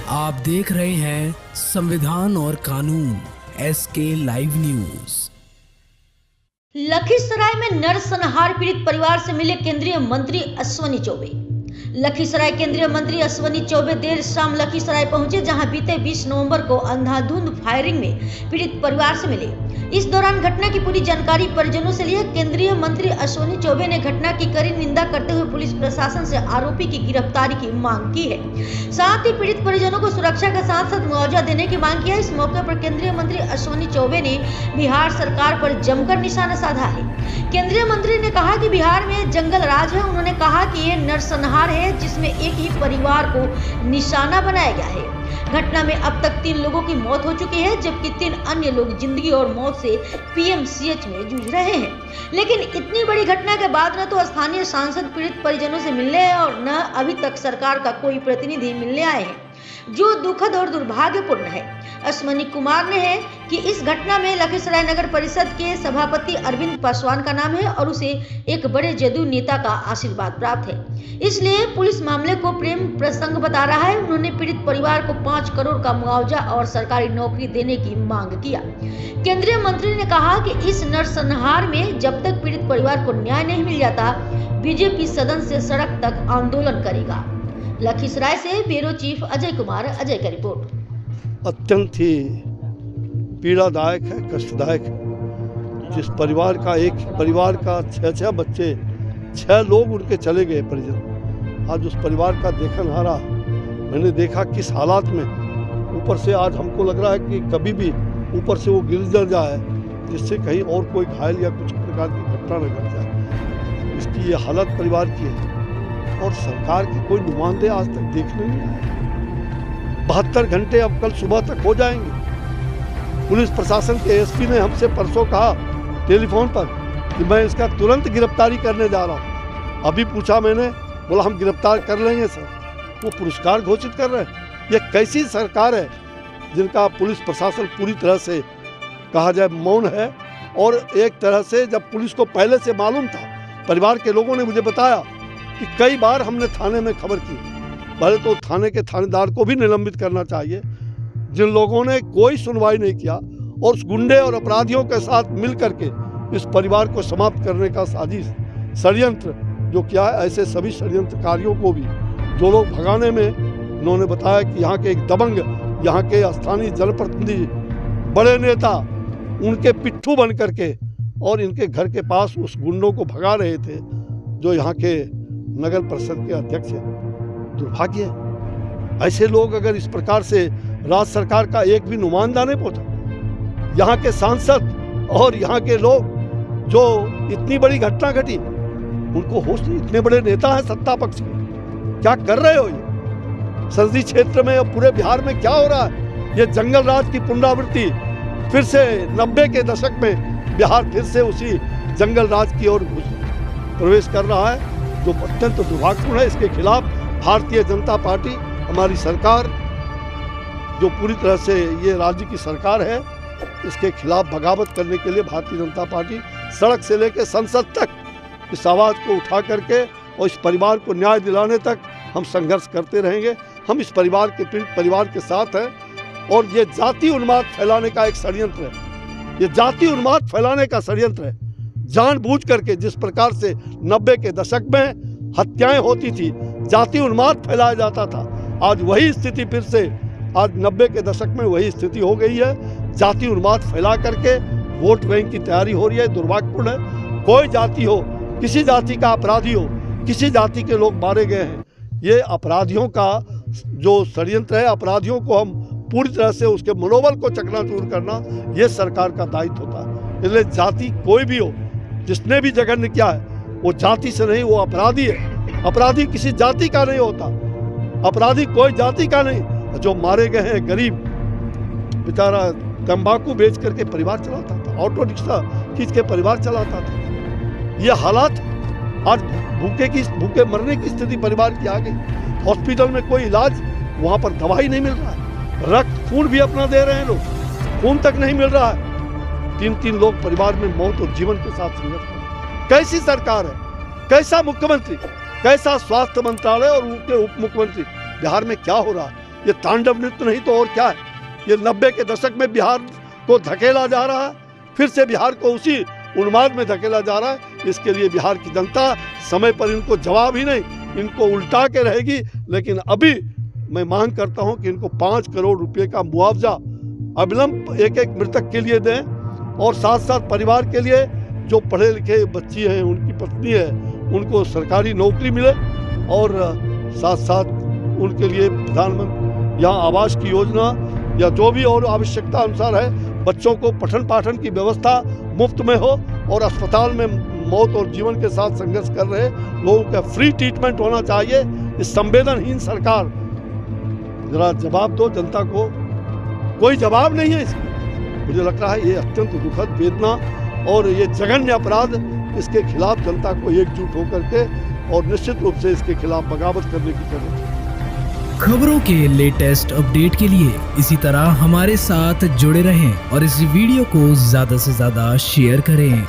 आप देख रहे हैं संविधान और कानून SK लाइव न्यूज। लखीसराय में नरसंहार पीड़ित परिवार से मिले केंद्रीय मंत्री अश्विनी चौबे। लखीसराय केंद्रीय मंत्री अश्विनी चौबे देर शाम लखीसराय पहुंचे, जहां बीते 20 नवंबर को अंधाधुंध फायरिंग में पीड़ित परिवार से मिले। इस दौरान घटना की पूरी जानकारी परिजनों से ली। केंद्रीय मंत्री अश्विनी चौबे ने घटना की कड़ी निंदा करते हुए पुलिस प्रशासन से आरोपी की गिरफ्तारी की मांग की है। साथ ही पीड़ित परिजनों को सुरक्षा के साथ साथ मुआवजा देने की मांग की है। इस मौके पर केंद्रीय मंत्री अश्विनी चौबे ने बिहार सरकार पर जमकर निशाना साधा है। केंद्रीय मंत्री ने कहा कि बिहार में जंगल राज है। उन्होंने कहा कि ये नरसंहार है जिसमें एक ही परिवार को निशाना बनाया गया है। घटना में अब तक 3 लोगों की मौत हो चुकी है, जबकि 3 अन्य लोग जिंदगी और मौत से PMCH में जूझ रहे हैं। लेकिन इतनी बड़ी घटना के बाद न तो स्थानीय सांसद पीड़ित परिजनों से मिलने हैं और न अभी तक सरकार का कोई प्रतिनिधि मिलने आए हैं, जो दुखद और दुर्भाग्यपूर्ण है। अश्विनी कुमार ने है कि इस घटना में लखीसराय नगर परिषद के सभापति अरविंद पासवान का नाम है और उसे एक बड़े जदयू नेता का आशीर्वाद प्राप्त है, इसलिए पुलिस मामले को प्रेम प्रसंग बता रहा है। उन्होंने पीड़ित परिवार को 5 करोड़ का मुआवजा और सरकारी नौकरी देने की मांग किया। केंद्रीय मंत्री ने कहा कि इस नरसंहार में जब तक पीड़ित परिवार को न्याय नहीं मिल जाता, बीजेपी सदन से सड़क तक आंदोलन करेगा। लखीसराय से ब्यूरो चीफ अजय कुमार अजय का रिपोर्ट। अत्यंत ही पीड़ादायक है, कष्टदायक है। जिस परिवार का 6 बच्चे, 6 लोग उनके चले गए परिजन। आज उस परिवार का देखनहारा मैंने देखा किस हालात में। ऊपर से आज हमको लग रहा है कि कभी भी ऊपर से वो गिर जाए, जिससे कहीं और कोई घायल या कुछ प्रकार की घटना न घट जाए। इसकी ये हालत परिवार की है और सरकार की कोई नुमाइंदे आज तक देखने नहीं आए। 72 घंटे अब कल सुबह तक हो जाएंगे। पुलिस प्रशासन के SP ने हमसे परसों कहा टेलीफोन पर कि मैं इसका तुरंत गिरफ्तारी करने जा रहा हूँ। अभी पूछा मैंने, बोला हम गिरफ्तार कर लेंगे सर। वो पुरस्कार घोषित कर रहे हैं। ये कैसी सरकार है जिनका पुलिस प्रशासन पूरी तरह से कहा जाए मौन है। और एक तरह से जब पुलिस को पहले से मालूम था, परिवार के लोगों ने मुझे बताया कि कई बार हमने थाने में खबर की। पहले तो थाने के थानेदार को भी निलंबित करना चाहिए, जिन लोगों ने कोई सुनवाई नहीं किया और उस गुंडे और अपराधियों के साथ मिल करके इस परिवार को समाप्त करने का साजिश षड्यंत्र जो किया है। ऐसे सभी षड्यंत्रकारियों को भी जो लोग भगाने में, उन्होंने बताया कि यहाँ के एक दबंग, यहाँ के स्थानीय जनप्रतिनिधि, बड़े नेता उनके पिट्ठू बन करके और इनके घर के पास उस गुंडों को भगा रहे थे जो यहाँ के नगर परिषद के अध्यक्ष हैं। दुर्भाग्य है। ऐसे लोग अगर इस प्रकार से राज्य सरकार का एक भी नुमाइंदा नहीं पहुंचा, यहाँ के सांसद और यहाँ के लोग जो इतनी बड़ी घटना घटी उनको होश नहीं। इतने बड़े नेता हैं सत्ता पक्ष के, क्या कर रहे हो? ये संसदीय क्षेत्र में और पूरे बिहार में क्या हो रहा है? ये जंगल राज की पुनरावृत्ति फिर से 90 के दशक में बिहार फिर से उसी जंगल राज की ओर प्रवेश कर रहा है, जो अत्यंत दुर्भाग्यपूर्ण है। इसके खिलाफ भारतीय जनता पार्टी, हमारी सरकार जो पूरी तरह से ये राज्य की सरकार है, इसके खिलाफ बगावत करने के लिए भारतीय जनता पार्टी सड़क से लेकर संसद तक इस आवाज़ को उठा करके और इस परिवार को न्याय दिलाने तक हम संघर्ष करते रहेंगे। हम इस परिवार के पीड़ित परिवार के साथ हैं और ये जाति उन्माद फैलाने का एक षड्यंत्र है। ये जाति उन्माद फैलाने का षड्यंत्र है। जानबूझ करके जिस प्रकार से 90 के दशक में हत्याएं होती थी, जाति उन्माद फैलाया जाता था, आज वही स्थिति फिर से, आज 90 के दशक में वही स्थिति हो गई है। जाति उन्माद फैला करके वोट बैंक की तैयारी हो रही है। दुर्भाग्यपूर्ण है। कोई जाति हो, किसी जाति का अपराधी हो, किसी जाति के लोग मारे गए हैं, ये अपराधियों का जो षड्यंत्र है, अपराधियों को हम पूरी तरह से उसके मनोबल को चकनाचूर करना, ये सरकार का दायित्व होता है। इसलिए जाति कोई भी हो, जिसने भी जघन्य किया है, वो जाति से नहीं, वो अपराधी है। अपराधी किसी जाति का नहीं होता, अपराधी कोई जाति का नहीं। जो मारे गए हैं गरीब बेचारा तंबाकू बेच करके परिवार चलाता था, ऑटो रिक्शा खींच के परिवार चलाता था। ये हालात आज भूखे मरने की स्थिति परिवार की आ गई। हॉस्पिटल में कोई इलाज, वहाँ पर दवाई नहीं मिल रहा है। रक्त खून भी अपना दे रहे हैं लोग, खून तक नहीं मिल रहा है। 3 लोग परिवार में मौत और जीवन के साथ संघर्ष कर रहे हैं। कैसी सरकार है? कैसा मुख्यमंत्री? कैसा स्वास्थ्य मंत्रालय और उनके उप मुख्यमंत्री? बिहार में क्या हो रहा है? ये तांडव नृत्य नहीं तो और क्या है। ये 90 के दशक में बिहार को धकेला जा रहा है, फिर से बिहार को उसी उन्माद में धकेला जा रहा है। इसके लिए बिहार की जनता समय पर इनको जवाब ही नहीं, इनको उल्टा के रहेगी। लेकिन अभी मैं मांग करता हूं कि इनको 5 करोड़ रुपए का मुआवजा अविलंब एक एक मृतक के लिए दें, और साथ साथ परिवार के लिए जो पढ़े लिखे बच्ची हैं, उनकी पत्नी है, उनको सरकारी नौकरी मिले, और साथ साथ उनके लिए प्रधानमंत्री या आवास की योजना या जो भी और आवश्यकता अनुसार है, बच्चों को पठन पाठन की व्यवस्था मुफ्त में हो, और अस्पताल में मौत और जीवन के साथ संघर्ष कर रहे लोगों का फ्री ट्रीटमेंट होना चाहिए। इस संवेदनहीन सरकार जरा जवाब दो जनता को, कोई जवाब नहीं है इसमें। मुझे लग रहा है ये अत्यंत दुखद वेदना और ये जघन्य अपराध, इसके खिलाफ जनता को एकजुट होकर के और निश्चित रूप से इसके खिलाफ बगावत करने की जरूरत है। खबरों के लेटेस्ट अपडेट के लिए इसी तरह हमारे साथ जुड़े रहें और इस वीडियो को ज्यादा से ज्यादा शेयर करें।